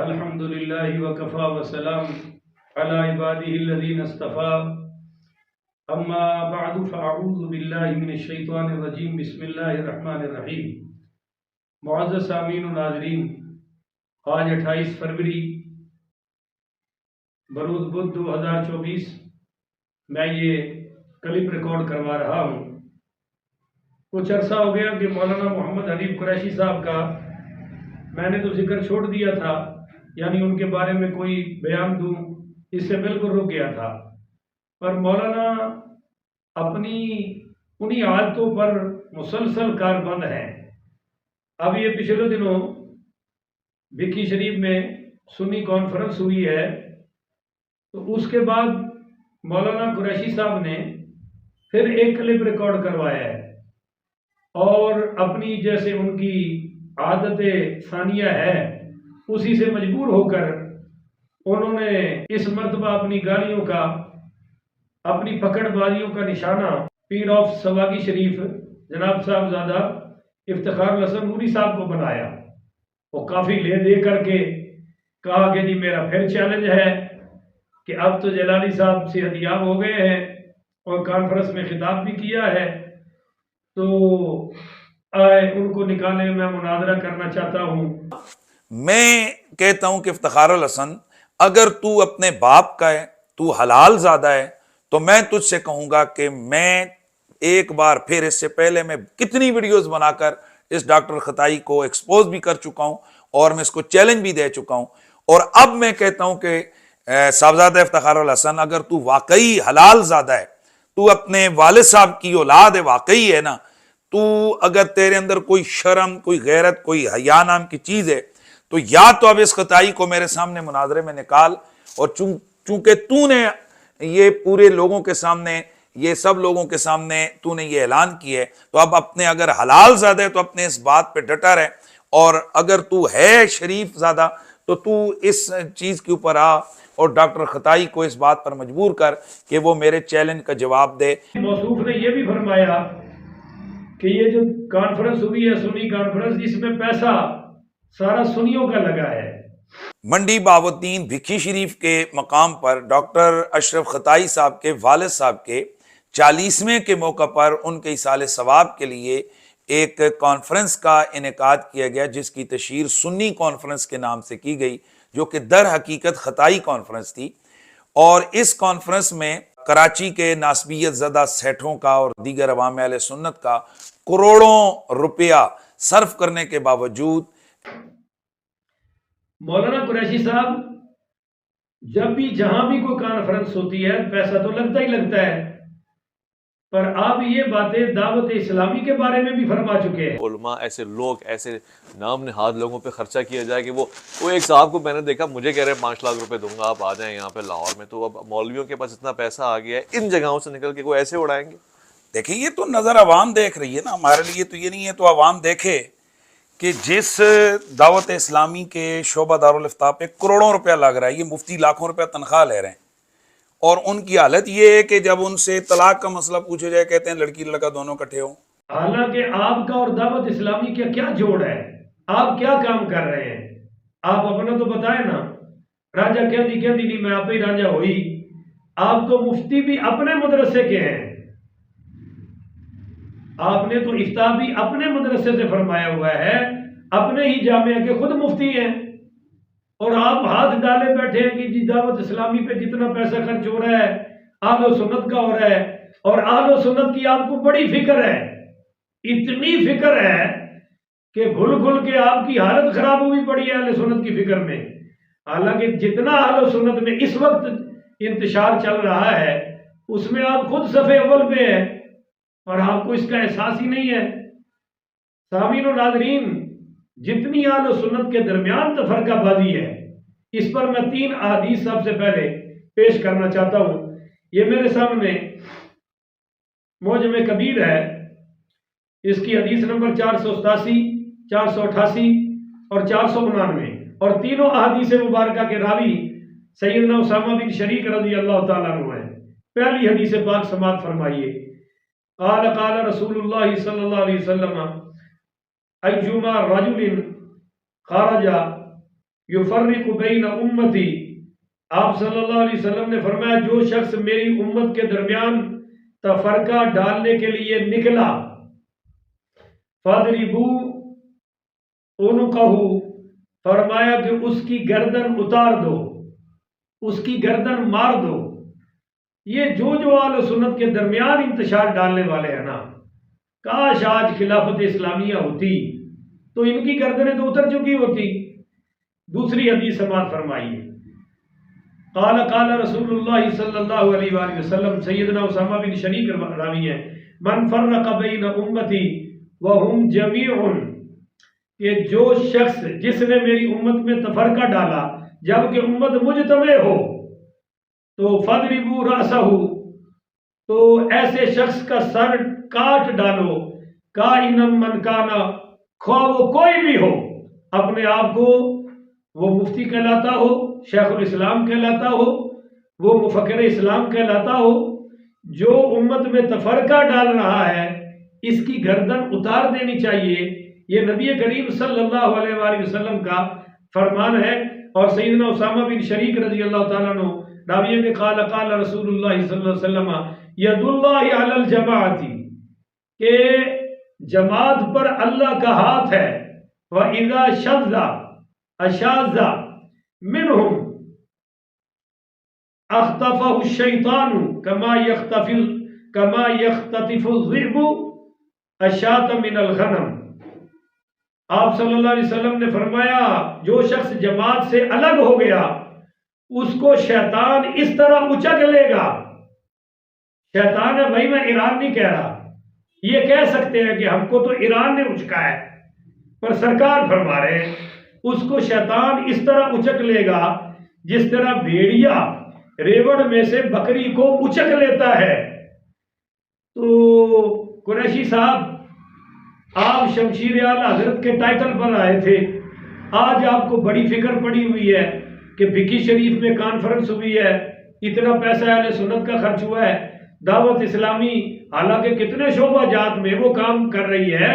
الحمد لله وكفى وسلام على عباده الذين اصطفى اما بعد فاعوذ بالله من الشیطان الرجیم بسم اللہ الرحمن الرحیم۔ معزز سامعین و ناظرین، آج 28 فروری بروز بدھ 2024 میں یہ کلپ ریکارڈ کروا رہا ہوں۔ کچھ عرصہ ہو گیا کہ مولانا محمد حنیف قریشی صاحب کا میں نے تو ذکر چھوڑ دیا تھا، یعنی ان کے بارے میں کوئی بیان دوں اس سے بالکل رک گیا تھا، پر مولانا اپنی انہی عادتوں پر مسلسل کاربند ہیں۔ اب یہ پچھلے دنوں بھکی شریف میں سنی کانفرنس ہوئی ہے، تو اس کے بعد مولانا قریشی صاحب نے پھر ایک کلپ ریکارڈ کروایا ہے، اور اپنی جیسے ان کی عادت ثانیہ ہے اسی سے مجبور ہو کر انہوں نے اس مرتبہ اپنی گالیوں کا، اپنی پکڑ بازیوں کا نشانہ پیر آف سواگی شریف جناب صاحبزادہ افتخار الحسن نوری صاحب کو بنایا۔ وہ کافی لے دے کر کے کہا کہ جی میرا پھر چیلنج ہے کہ اب تو جلالی صاحب صحت یاب ہو گئے ہیں اور کانفرنس میں خطاب بھی کیا ہے، تو آئے ان کو نکالے، میں مناظرہ کرنا چاہتا ہوں۔ میں کہتا ہوں کہ افتخار الحسن، اگر تو اپنے باپ کا ہے، تو حلال زادہ ہے، تو میں تجھ سے کہوں گا کہ میں ایک بار پھر، اس سے پہلے میں کتنی ویڈیوز بنا کر اس ڈاکٹر خطائی کو ایکسپوز بھی کر چکا ہوں اور میں اس کو چیلنج بھی دے چکا ہوں، اور اب میں کہتا ہوں کہ صاحبزادہ افتخار الحسن، اگر تو واقعی حلال زادہ ہے، تو اپنے والد صاحب کی اولاد ہے، واقعی ہے نا، تو اگر تیرے اندر کوئی شرم، کوئی غیرت، کوئی حیا نام کی چیز ہے، تو یا تو اب اس خطائی کو میرے سامنے مناظرے میں نکال، اور چونکہ تو نے یہ پورے لوگوں کے سامنے، یہ سب لوگوں کے سامنے تو نے یہ اعلان کیا ہے، تو اب اپنے اگر حلال زادہ ہے تو اپنے اس بات پہ ڈٹا رہے، اور اگر تو ہے شریف زادہ تو تو اس چیز کے اوپر آ اور ڈاکٹر خطائی کو اس بات پر مجبور کر کہ وہ میرے چیلنج کا جواب دے۔ موصوف نے یہ بھی فرمایا کہ یہ جو کانفرنس ہوئی ہے سنی کانفرنس، اس میں پیسہ سارا سنیوں کا لگا ہے۔ منڈی بہاؤالدین بھکی شریف کے مقام پر ڈاکٹر اشرف خطائی صاحب کے والد صاحب کے 40ویں کے موقع پر ان کے ایصال ثواب کے لیے ایک کانفرنس کا انعقاد کیا گیا، جس کی تشہیر سنی کانفرنس کے نام سے کی گئی، جو کہ در حقیقت خطائی کانفرنس تھی۔ اور اس کانفرنس میں کراچی کے ناسبیت زدہ سیٹھوں کا اور دیگر عوام اہل سنت کا کروڑوں روپیہ صرف کرنے کے باوجود مولانا قریشی صاحب جب بھی جہاں بھی کوئی کانفرنس ہوتی ہے پیسہ تو لگتا ہی لگتا ہے، پر آپ یہ باتیں دعوت اسلامی کے بارے میں بھی فرما چکے ہیں۔ علماء، ایسے لوگ، ایسے نام نہاد لوگوں پہ خرچہ کیا جائے کہ وہ ایک صاحب کو میں نے دیکھا، مجھے کہہ رہے ہیں 5 لاکھ روپے دوں گا، آپ آ جائیں یہاں پہ لاہور میں۔ تو اب مولویوں کے پاس اتنا پیسہ آ گیا ہے، ان جگہوں سے نکل کے کوئی ایسے اڑائیں گے؟ دیکھیں، یہ تو نظر عوام دیکھ رہی ہے نا، ہمارے لیے تو یہ نہیں ہے۔ تو عوام دیکھے کہ جس دعوت اسلامی کے شعبہ دارالافتاء پہ کروڑوں روپیہ لگ رہا ہے، یہ مفتی لاکھوں روپیہ تنخواہ لے رہے ہیں، اور ان کی حالت یہ ہے کہ جب ان سے طلاق کا مسئلہ پوچھا جائے کہتے ہیں لڑکی لڑکا دونوں کٹھے ہوں۔ حالانکہ آپ کا اور دعوت اسلامی کا کیا جوڑ ہے؟ آپ کیا کام کر رہے ہیں؟ آپ اپنا تو بتائیں نا۔ رانجھا کہندی نہیں میں آپ ہی رانجھا ہوئی۔ آپ تو مفتی بھی اپنے مدرسے کے ہیں، آپ نے تو افتاء بھی اپنے مدرسے سے فرمایا ہوا ہے، اپنے ہی جامعہ کے خود مفتی ہیں، اور آپ ہاتھ ڈالے بیٹھے ہیں کہ جی دعوت اسلامی پہ جتنا پیسہ خرچ ہو رہا ہے اہل و سنت کا ہو رہا ہے، اور اہل و سنت کی آپ کو بڑی فکر ہے، اتنی فکر ہے کہ گھل گھل کے آپ کی حالت خراب ہوئی پڑی ہے اہل سنت کی فکر میں۔ حالانکہ جتنا اہل و سنت میں اس وقت انتشار چل رہا ہے اس میں آپ خود صف اول پہ ہیں، اور آپ کو اس کا احساس ہی نہیں ہے۔ سامعین و ناظرین، جتنی اہل و سنت کے درمیان تفرقہ بازی ہے، اس پر میں 3 احادیث سب سے پہلے پیش کرنا چاہتا ہوں۔ یہ میرے سامنے معجم کبیر ہے، اس کی حدیث نمبر 487، 488 اور 499، اور تینوں احادیث مبارکہ کے راوی سیدنا اسامہ بن شریک رضی اللہ تعالیٰ عنہ ہیں۔ پہلی حدیث پاک سماعت فرمائیے۔ قال قال رسول اللہ صلی اللہ علیہ وسلم ایما رجل خرج یفرق بین امتی، آپ صلی اللہ علیہ وسلم نے فرمایا جو شخص میری امت کے درمیان تفرقہ ڈالنے کے لیے نکلا، فَاضْرِبُوا عُنُقَهُ، فرمایا کہ اس کی گردن اتار دو، اس کی گردن مار دو۔ یہ جو اہل سنت کے درمیان انتشار ڈالنے والے ہیں نا، کاش آج خلافت اسلامیہ ہوتی تو ان کی گردنیں تو اتر چکی ہوتی۔ دوسری حدیث سماعت فرمائیے، قال قال رسول اللہ صلی اللہ علیہ وآلہ وسلم، سیدنا اسامہ بن شریک راوی ہے، من فرق بین امتی وہم جمیع، کہ جو شخص جس نے میری امت میں تفرقہ ڈالا جبکہ امت مجتمع ہو، تو فَاضْرِبُوا رَأْسَهُ، تو ایسے شخص کا سر کاٹ ڈالو، کائنًا من کانا، خواہ وہ کوئی بھی ہو، اپنے آپ کو وہ مفتی کہلاتا ہو، شیخ الاسلام کہلاتا ہو، وہ مفکر اسلام کہلاتا ہو، جو امت میں تفرقہ ڈال رہا ہے اس کی گردن اتار دینی چاہیے۔ یہ نبی کریم صلی اللہ علیہ وآلہ وسلم کا فرمان ہے۔ اور سیدنا اسامہ بن شریک رضی اللہ تعالیٰ عنہ راوی ہے کہ قال قال رسول اللہ صلی اللہ علیہ وسلم ید اللہ علی الجماعت، کہ جماعت پر اللہ کا ہاتھ ہے، وَإِذَا شَذَّ أَشَاذَ مِنْهُمْ اخطفه الشیطان کما یختطف الذئب الشاة من الغنم۔ آپ صلی اللہ علیہ وسلم نے فرمایا جو شخص جماعت سے الگ ہو گیا اس کو شیطان اس طرح اچک لے گا۔ شیطان ہے بھائی، میں ایران نہیں کہہ رہا، یہ کہہ سکتے ہیں کہ ہم کو تو ایران نے اچکا ہے، پر سرکار فرما رہے ہیں اس کو شیطان اس طرح اچک لے گا جس طرح بھیڑیا ریوڑ میں سے بکری کو اچک لیتا ہے۔ تو قریشی صاحب، آپ شمشیر اعلی حضرت کے ٹائٹل پر آئے تھے، آج آپ کو بڑی فکر پڑی ہوئی ہے کہ بکی شریف میں کانفرنس ہوئی ہے، اتنا پیسہ اہل سنت کا خرچ ہوا ہے، دعوت اسلامی حالانکہ کتنے شعبہ جات میں وہ کام کر رہی ہے،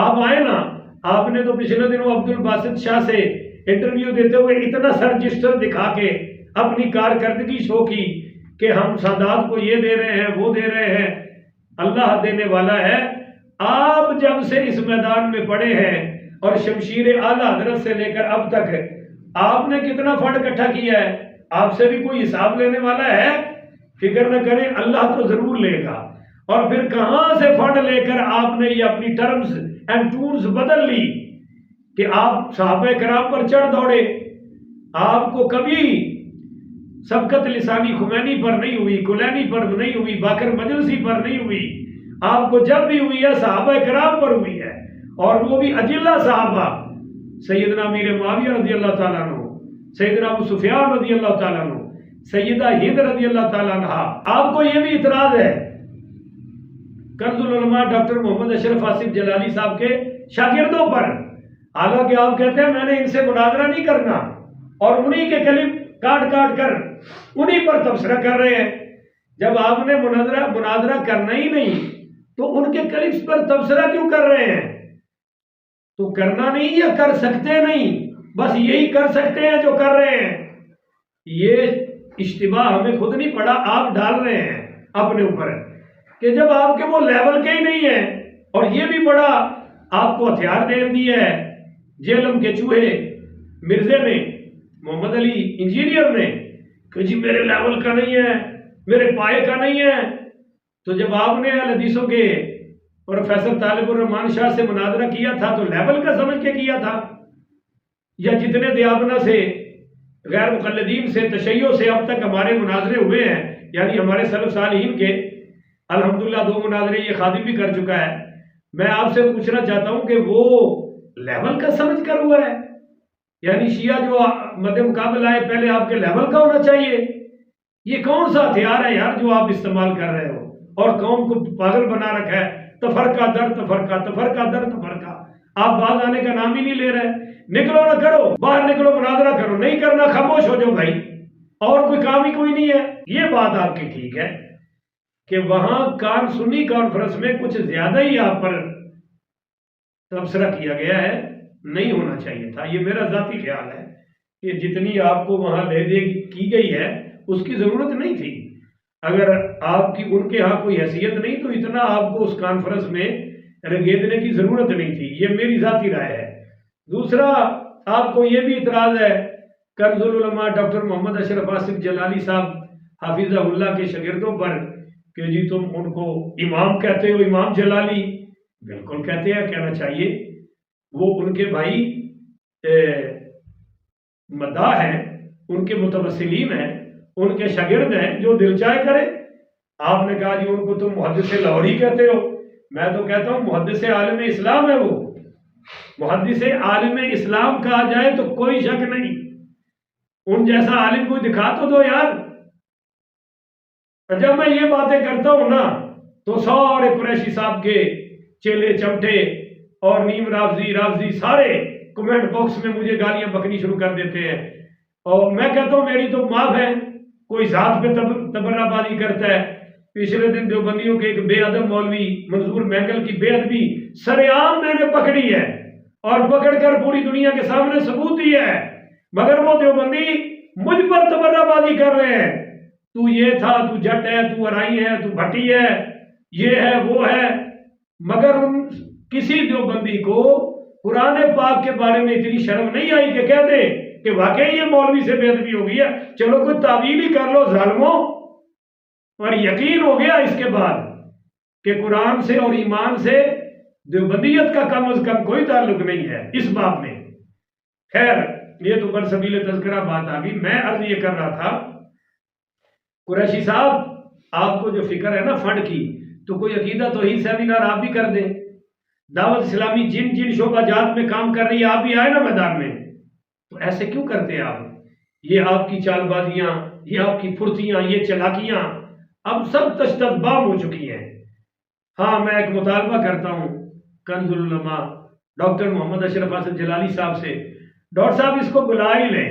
آپ آئے نا۔ آپ نے تو پچھلے دنوں عبد الباسط شاہ سے انٹرویو دیتے ہوئے اتنا سا رجسٹر دکھا کے اپنی کارکردگی شو کی کہ ہم سادات کو یہ دے رہے ہیں وہ دے رہے ہیں، اللہ دینے والا ہے۔ آپ جب سے اس میدان میں پڑے ہیں اور شمشیر اعلی حضرت سے لے کر اب تک آپ نے کتنا فنڈ اکٹھا کیا ہے، آپ سے بھی کوئی حساب لینے والا ہے؟ فکر نہ کریں، اللہ تو ضرور لے گا۔ اور پھر کہاں سے فنڈ لے کر آپ نے یہ اپنی ٹرمز اینڈ ٹولز بدل لی کہ آپ صحابہ کرام پر چڑھ دوڑے؟ آپ کو کبھی سبقت لسانی خمینی پر نہیں ہوئی، کلینی پر نہیں ہوئی، باقر مجلسی پر نہیں ہوئی، آپ کو جب بھی ہوئی ہے صحابہ کرام پر ہوئی ہے، اور وہ بھی اجلہ صحابہ، سیدنا امیر معاویہ رضی اللہ تعالیٰ عنہ، سیدنا ابو سفیان رضی اللہ تعالیٰ عنہ، سیدہ ہند رضی اللہ تعالیٰ عنہ۔ آپ کو یہ بھی اعتراض ہے کنز العلماء ڈاکٹر محمد اشرف آصف جلالی صاحب کے شاگردوں پر، حالانکہ آپ کہتے ہیں میں نے ان سے مناظرہ نہیں کرنا، اور انہی کے کلم کاٹ کاٹ کر انہی پر تبصرہ کر رہے ہیں۔ جب آپ نے مناظرہ کرنا ہی نہیں تو ان کے کلمز پر تبصرہ کیوں کر رہے ہیں؟ تو کرنا نہیں یا کر سکتے نہیں، بس یہی کر سکتے ہیں جو کر رہے ہیں۔ یہ اشتباہ ہمیں خود نہیں پڑا، آپ ڈال رہے ہیں اپنے اوپر کہ جب آپ کے وہ لیول کے ہی نہیں ہیں، اور یہ بھی بڑا آپ کو ہتھیار دے دیا ہے جیلم کے چوہے مرزے نے، محمد علی انجینئر نے، کہ جی میرے لیول کا نہیں ہے، میرے پائے کا نہیں ہے۔ تو جب آپ نے اہل حدیثوں کے پروفیسر طالب الرحمان شاہ سے مناظرہ کیا تھا تو لیول کا سمجھ کے کیا تھا، یا جتنے دیابنا سے غیر مقلدین سے تشیع سے اب تک ہمارے مناظرے ہوئے ہیں، یعنی ہمارے سلف صالحین کے الحمدللہ 2 مناظرے یہ خادم بھی کر چکا ہے، میں آپ سے پوچھنا چاہتا ہوں کہ وہ لیول کا سمجھ کر ہوا ہے؟ یعنی شیعہ جو مد مقابل آئے پہلے آپ کے لیول کا ہونا چاہیے؟ یہ کون سا ہتھیار ہے یار جو آپ استعمال کر رہے ہو اور قوم کو پاگل بنا رکھا ہے؟ تفرقہ در تفرقہ، تفرقہ در تفرقہ، آپ باز آنے کا نام ہی نہیں لے رہے۔ نکلو نہ کرو، باہر نکلو، مناظرہ کرو، نہیں کرنا خاموش ہو جاؤ بھائی، اور کوئی کام ہی کوئی نہیں ہے۔ یہ بات آپ کی ٹھیک ہے کہ وہاں سنی کانفرنس میں کچھ زیادہ ہی آپ پر تبصرہ کیا گیا ہے، نہیں ہونا چاہیے تھا، یہ میرا ذاتی خیال ہے۔ کہ جتنی آپ کو وہاں لے دے کی گئی ہے اس کی ضرورت نہیں تھی. اگر آپ کی ان کے ہاں کوئی حیثیت نہیں تو اتنا آپ کو اس کانفرنس میں رگیدنے کی ضرورت نہیں تھی. یہ میری ذاتی رائے ہے. دوسرا آپ کو یہ بھی اعتراض ہے کنز العلماء ڈاکٹر محمد اشرف آصف جلالی صاحب حافظہ اللہ کے شاگردوں پر کہ جی تم ان کو امام کہتے ہو، امام جلالی. بالکل کہتے ہیں، کہنا چاہیے. وہ ان کے بھائی مداح ہیں، ان کے متوسلین ہیں، ان کے شاگرد ہیں، جو دل چاہے کرے. آپ نے کہا جی ان کو تم محدث لاہوری کہتے ہو. میں تو کہتا ہوں محدث عالم اسلام ہے. وہ محدث عالم اسلام کہا جائے تو کوئی شک نہیں. ان جیسا عالم کوئی دکھا تو دو یار. جب میں یہ باتیں کرتا ہوں نا تو سارے قریشی صاحب کے چیلے چمٹے اور نیم رافضی سارے کمنٹ باکس میں مجھے گالیاں بکنی شروع کر دیتے ہیں. اور میں کہتا ہوں میری تو معاف ہے. کوئی ذات پہ تبرہ بازی کرتا ہے. پچھلے دن دیوبندیوں کے ایک بے ادب مولوی منظور مینگل کی بے ادبی سر عام میں نے پکڑی ہے اور پکڑ کر پوری دنیا کے سامنے ثبوت دیا ہے. مگر وہ دیوبندی مجھ پر تبرہ بازی کر رہے ہیں. تو یہ تھا، تو جٹ ہے، تو ارائی ہے، تو بھٹی ہے، یہ ہے وہ ہے. مگر ان کسی دیوبندی کو قرآن پاک کے بارے میں اتنی شرم نہیں آئی کہ کہہ دے کہ واقعی یہ مولوی سے بے ادبی ہو گئی ہے. چلو کوئی تعویل ہی کر لو ظالموں. اور یقین ہو گیا اس کے بعد کہ قرآن سے اور ایمان سے دیوبندیت کا کم از کم کوئی تعلق نہیں ہے اس باب میں. خیر یہ تو برسبیل تذکرہ بات آ گئی. میں عرض یہ کر رہا تھا قریشی صاحب آپ کو جو فکر ہے نا فنڈ کی، تو کوئی عقیدہ توحید سیمینار آپ بھی کر دیں. دعوت اسلامی جن شعبہ جات میں کام کر رہی ہے آپ بھی آئے نا میدان میں. تو ایسے کیوں کرتے ہیں آپ؟ یہ آپ کی چال بازیاں، یہ آپ کی پھرتیاں، یہ چلاکیاں اب سب تشتبام ہو چکی ہیں. ہاں میں ایک مطالبہ کرتا ہوں کنز العلماء ڈاکٹر محمد اشرف آصف جلالی صاحب سے، ڈاکٹر صاحب اس کو بلا ہی لیں.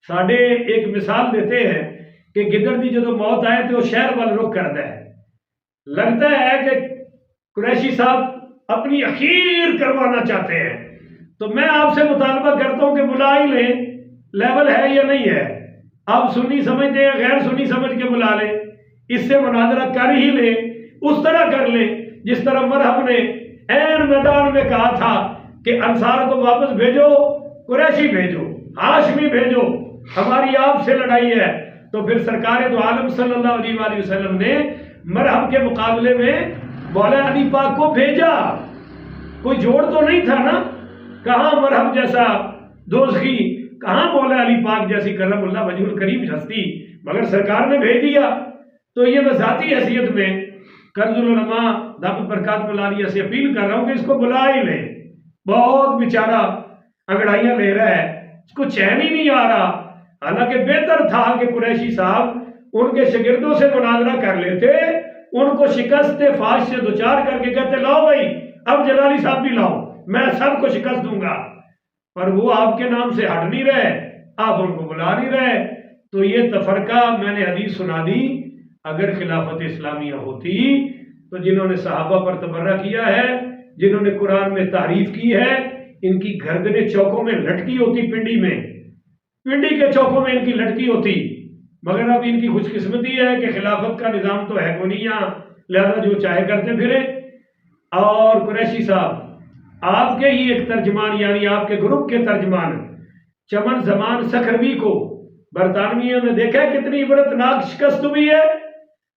ساڈے ایک مثال دیتے ہیں کہ گدڑ دی جدو موت آئے تو وہ شہر وال رخ کرتا ہے. لگتا ہے کہ قریشی صاحب اپنی اخیر کروانا چاہتے ہیں. تو میں آپ سے مطالبہ کرتا ہوں کہ بلا ہی لیں. لیول ہے یا نہیں ہے؟ آپ سنی سمجھتے ہیں، غیر سنی سمجھ کے بلا لیں. اس سے مناظرہ کر ہی لیں. اس طرح کر لیں جس طرح مرحب نے عین میدان میں کہا تھا کہ انصار کو واپس بھیجو، قریشی بھیجو، ہاشمی بھیجو، ہماری آپ سے لڑائی ہے. تو پھر سرکار دو عالم صلی اللہ علیہ وآلہ وسلم نے مرحب کے مقابلے میں مولا علی پاک کو بھیجا. کوئی جوڑ تو نہیں تھا نا. کہاں مرحب جیسا دوزخی، کہاں مولا علی پاک جیسی کرم اللہ وجہ الکریم ہستی، مگر سرکار نے بھیج دیا. تو یہ میں ذاتی حیثیت میں کنز العلماء دامت برکات ملالیہ سے اپیل کر رہا ہوں کہ اس کو بلا ہی لیں. بہت بیچارہ انگڑائیاں لے رہا ہے، اس کو چین ہی نہیں آ رہا. حالانکہ بہتر تھا کہ قریشی صاحب ان کے شاگردوں سے مناظرہ کر لیتے، ان کو شکست فاش سے دوچار کر کے کہتے لاؤ بھائی اب جلالی صاحب بھی لاؤ، میں سب کو شکست دوں گا. پر وہ آپ کے نام سے ہٹ نہیں رہے، آپ ان کو بلا نہیں رہے. تو یہ تفرقہ میں نے حدیث سنا دی. اگر خلافت اسلامیہ ہوتی تو جنہوں نے صحابہ پر تبرہ کیا ہے، جنہوں نے قرآن میں تعریف کی ہے، ان کی گردنیں چوکوں میں لٹکی ہوتی. پنڈی کے چوکوں میں ان کی لٹکی ہوتی. مگر اب ان کی خوش قسمتی ہے کہ خلافت کا نظام تو ہے کو نہیں یہاں، لہذا جو چاہے کرتے پھرے. اور قریشی صاحب آپ کے ہی ایک ترجمان، یعنی آپ کے گروپ کے ترجمان چمن زمان سکھروی کو برطانویہ میں دیکھا کتنی عبرتناک شکست ہوئی ہے.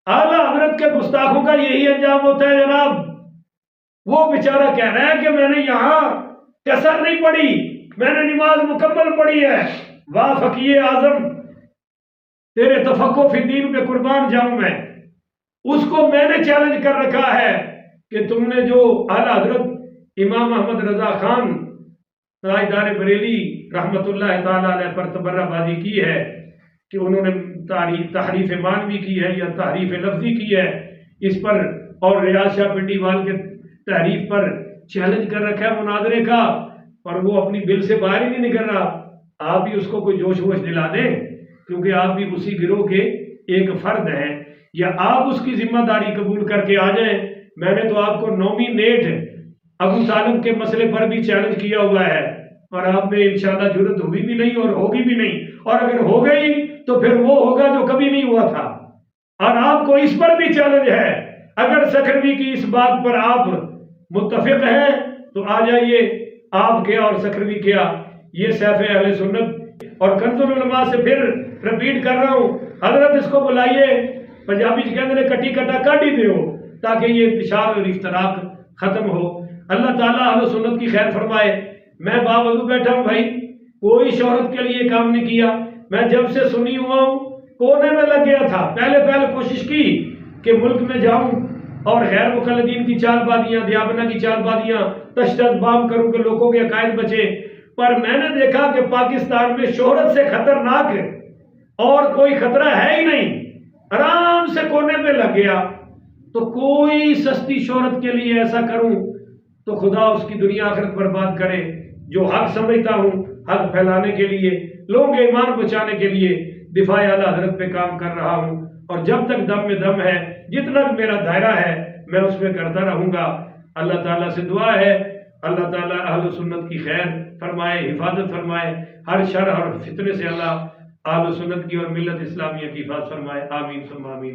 اعلیٰ حضرت کے گستاخوں کا یہی انجام ہوتا ہے جناب. وہ بیچارہ کہہ رہا ہے کہ میں نے یہاں کسر نہیں پڑھی، میں نے نماز مکمل پڑھی ہے. واہ فقیہ اعظم، تیرے تفقہ فی الدین پہ قربان جاؤں میں. اس کو میں نے چیلنج کر رکھا ہے کہ تم نے جو اعلیٰ حضرت امام احمد رضا خان تاجدار بریلی رحمت اللہ تعالی علیہ پر تبرہ بازی کی ہے کہ انہوں نے تحریف معنوی کی ہے یا تحریف لفظی کی ہے اس پر، اور ریاض شاہ پنڈی وال کے تحریف پر چیلنج کر رکھا ہے مناظرے کا، اور وہ اپنی بل سے باہر ہی نہیں نکل رہا. آپ ہی اس کو کوئی جوش ووش دلا دیں، کیونکہ آپ بھی اسی گروہ کے ایک فرد ہیں، یا آپ اس کی ذمہ داری قبول کر کے آ جائیں. میں نے تو آپ کو نومینیٹ ابو طالب کے مسئلے پر بھی چیلنج کیا ہوا ہے، اور آپ میں انشاءاللہ جرت ہوئی بھی نہیں اور ہوگی بھی نہیں، اور اگر ہو گئی تو پھر وہ ہوگا جو کبھی نہیں ہوا تھا۔ اور آپ کو اس پر بھی چیلنج ہے، اگر سکھروی کی اس بات پر آپ متفق ہیں تو آ جائیے، آپ کیا اور سکھروی کیا، یہ سیف اہل سنت۔ اور کنز العلماء سے پھر رپیٹ کر رہا ہوں، حضرت اس کو بلائیے، پنجابی جی کہتے ہیں کٹی کٹا کاٹ ہی دیو، تاکہ یہ انتشار اور افتراق ختم ہو۔ اللہ تعالیٰ اہل سنت کی خیر فرمائے۔ میں باوضو بیٹھا ہوں بھائی، کوئی شہرت کے لیے کام نہیں کیا، میں جب سے سنی ہوا ہوں کونے میں لگ گیا تھا، پہلے کوشش کی کہ ملک میں جاؤں اور غیر مقلدین کی چال بازیاں، دیابنا کی چال بازیاں تشدد بام کروں کہ لوگوں کے عقائد بچے، پر میں نے دیکھا کہ پاکستان میں شہرت سے خطرناک اور کوئی خطرہ ہے ہی نہیں، آرام سے کونے میں لگ گیا۔ تو کوئی سستی شہرت کے لیے ایسا کروں تو خدا اس کی دنیا آخرت برباد کرے۔ جو حق سمجھتا ہوں، حق پھیلانے کے لیے، لوگوں کے ایمان بچانے کے لیے دفاع اعلیٰ حضرت پہ کام کر رہا ہوں، اور جب تک دم میں دم ہے، جتنا بھی میرا دائرہ ہے میں اس میں کرتا رہوں گا۔ اللہ تعالیٰ سے دعا ہے اللہ تعالیٰ اہل سنت کی خیر فرمائے، حفاظت فرمائے، ہر شر اور فتنے سے اللہ اہل سنت کی اور ملت اسلامیہ کی حفاظت فرمائے، آمین ثم آمین۔